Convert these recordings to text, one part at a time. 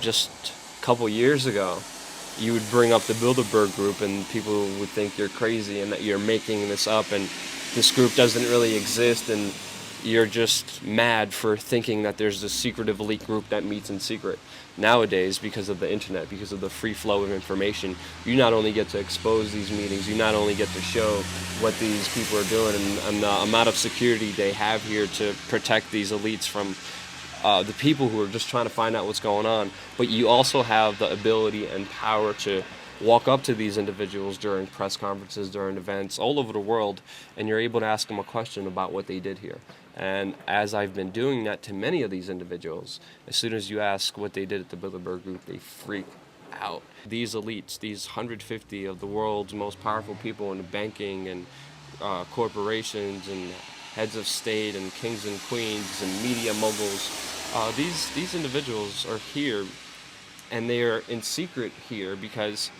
Just a couple years ago, you would bring up the Bilderberg group and people would think you're crazy and that you're making this up and this group doesn't really exist, and you're just mad for thinking that there's this secretive elite group that meets in secret. Nowadays, because of the internet, because of the free flow of information, you not only get to expose these meetings, you not only get to show what these people are doing and the amount of security they have here to protect these elites from the people who are just trying to find out what's going on, but you also have the ability and power to walk up to these individuals during press conferences, during events all over the world, and you're able to ask them a question about what they did here. And as I've been doing that to many of these individuals, as soon as you ask what they did at the Bilderberg Group, they freak out. These elites, these 150 of the world's most powerful people in banking and corporations and heads of state and kings and queens and media moguls, these individuals are here, and they are in secret here because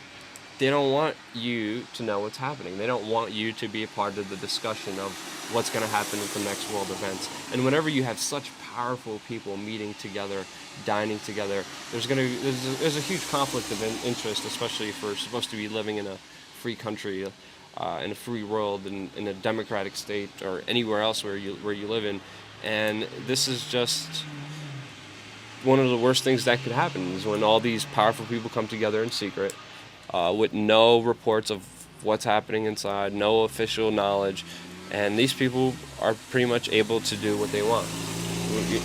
they don't want you to know what's happening. They don't want you to be a part of the discussion of what's going to happen at the next world events. And whenever you have such powerful people meeting together, dining together, there's a huge conflict of interest, especially if we're supposed to be living in a free country, in a free world, in a democratic state, or anywhere else where you live in. And this is just one of the worst things that could happen, is when all these powerful people come together in secret, with no reports of what's happening inside, no official knowledge, and these people are pretty much able to do what they want.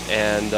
And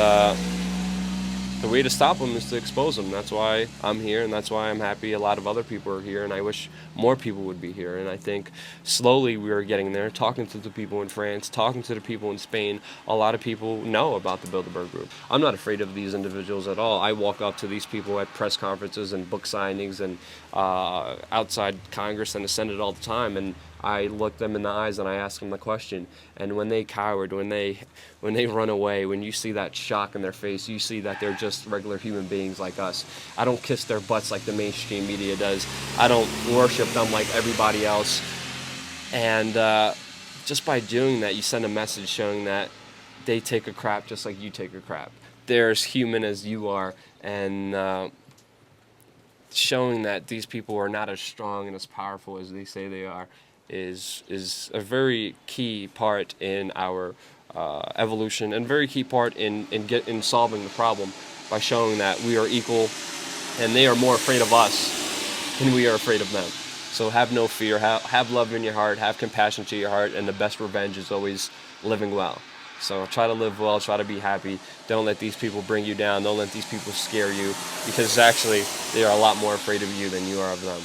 the way to stop them is to expose them. That's why I'm here, and that's why I'm happy a lot of other people are here, and I wish more people would be here. And I think slowly we are getting there, talking to the people in France, talking to the people in Spain. A lot of people know about the Bilderberg Group. I'm not afraid of these individuals at all. I walk up to these people at press conferences and book signings and outside Congress and the Senate all the time, and I look them in the eyes and I ask them the question. And when they cowered, when they run away, when you see that shock in their face, you see that they're just regular human beings like us. I don't kiss their butts like the mainstream media does. I don't worship them like everybody else. And just by doing that, you send a message showing that they take a crap just like you take a crap. They're as human as you are, and showing that these people are not as strong and as powerful as they say they are is a very key part in our evolution, and very key part in solving the problem, by showing that we are equal and they are more afraid of us than we are afraid of them. So have no fear, have love in your heart, have compassion to your heart, and the best revenge is always living well. So try to live well, try to be happy. Don't let these people bring you down, don't let these people scare you, because actually they are a lot more afraid of you than you are of them.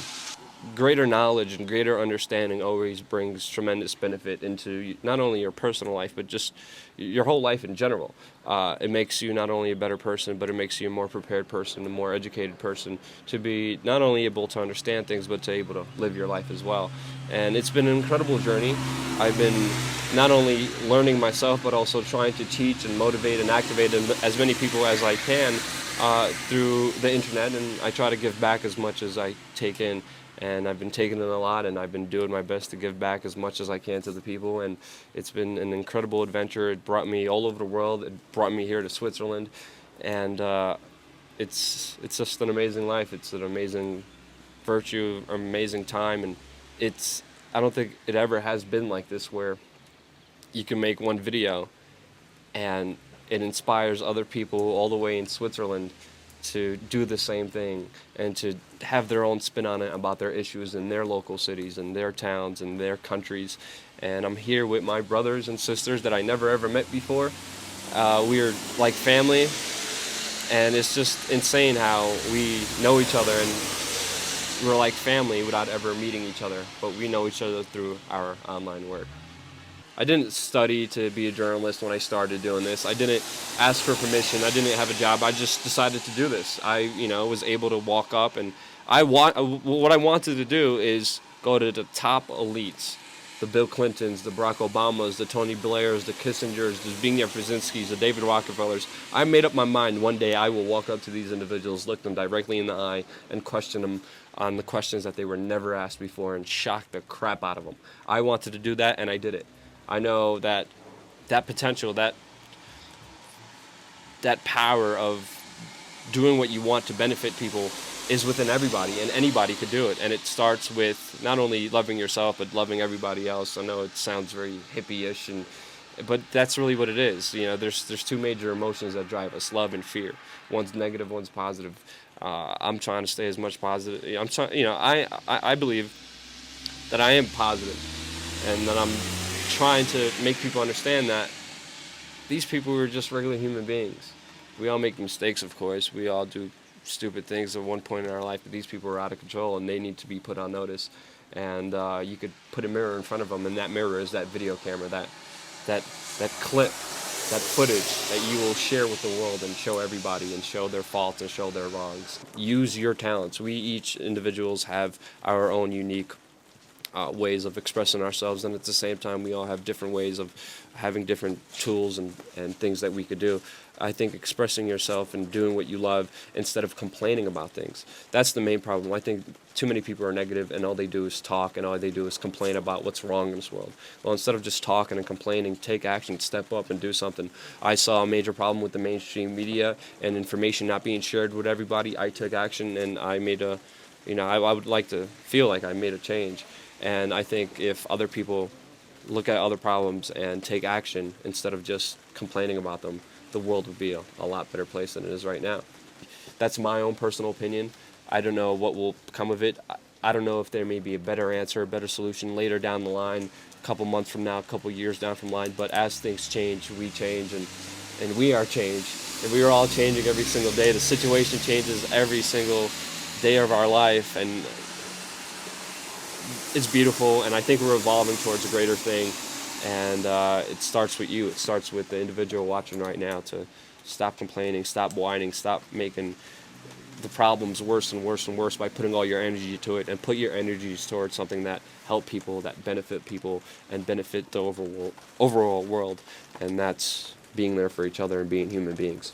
Greater knowledge and greater understanding always brings tremendous benefit into not only your personal life, but just your whole life in general. It makes you not only a better person, but it makes you a more prepared person, a more educated person, to be not only able to understand things, but to able to live your life as well. And it's been an incredible journey. I've been not only learning myself, but also trying to teach and motivate and activate as many people as I can through the internet, and I try to give back as much as I take in. And I've been taking in a lot, and I've been doing my best to give back as much as I can to the people. And it's been an incredible adventure. It brought me all over the world. It brought me here to Switzerland. And it's just an amazing life. It's an amazing virtue, amazing time. And I don't think it ever has been like this, where you can make one video and it inspires other people all the way in Switzerland to do the same thing and to have their own spin on it about their issues in their local cities and their towns and their countries. And I'm here with my brothers and sisters that I never ever met before. We're like family, and it's just insane how we know each other, and we're like family without ever meeting each other, but we know each other through our online work. I didn't study to be a journalist when I started doing this. I didn't ask for permission. I didn't have a job. I just decided to do this. I, was able to walk up, and what I wanted to do is go to the top elites, the Bill Clintons, the Barack Obamas, the Tony Blairs, the Kissingers, the Zbigniew Brzezinskis, the David Rockefellers. I made up my mind one day I will walk up to these individuals, look them directly in the eye, and question them on the questions that they were never asked before, and shock the crap out of them. I wanted to do that, and I did it. I know that potential, that power of doing what you want to benefit people is within everybody, and anybody could do it. And it starts with not only loving yourself, but loving everybody else. I know it sounds very hippie-ish, but that's really what it is. There's two major emotions that drive us: love and fear. One's negative, one's positive. I'm trying to stay as much positive. I'm trying. I believe that I am positive, and that I'm trying to make people understand that these people are just regular human beings. We all make mistakes, of course. We all do stupid things at one point in our life, but these people are out of control, and they need to be put on notice. And you could put a mirror in front of them, and that mirror is that video camera, that clip, that footage that you will share with the world and show everybody and show their faults and show their wrongs. Use your talents. We each individuals have our own unique ways of expressing ourselves, and at the same time we all have different ways of having different tools and things that we could do. I think expressing yourself and doing what you love instead of complaining about things, that's the main problem. I think too many people are negative, and all they do is talk, and all they do is complain about what's wrong in this world. Well, instead of just talking and complaining, take action, step up and do something. I saw a major problem with the mainstream media and information not being shared with everybody. I took action, and I made I would like to feel like I made a change. And I think if other people look at other problems and take action instead of just complaining about them, the world would be a lot better place than it is right now. That's my own personal opinion. I don't know what will come of it. I don't know if there may be a better answer, a better solution later down the line, a couple months from now, a couple years down from the line. But as things change, we change, and we are changed. And we are all changing every single day. The situation changes every single day of our life, and it's beautiful, and I think we're evolving towards a greater thing. And it starts with you. It starts with the individual watching right now to stop complaining, stop whining, stop making the problems worse and worse and worse by putting all your energy to it, and put your energies towards something that help people, that benefit people, and benefit the overall world. And that's being there for each other and being human beings.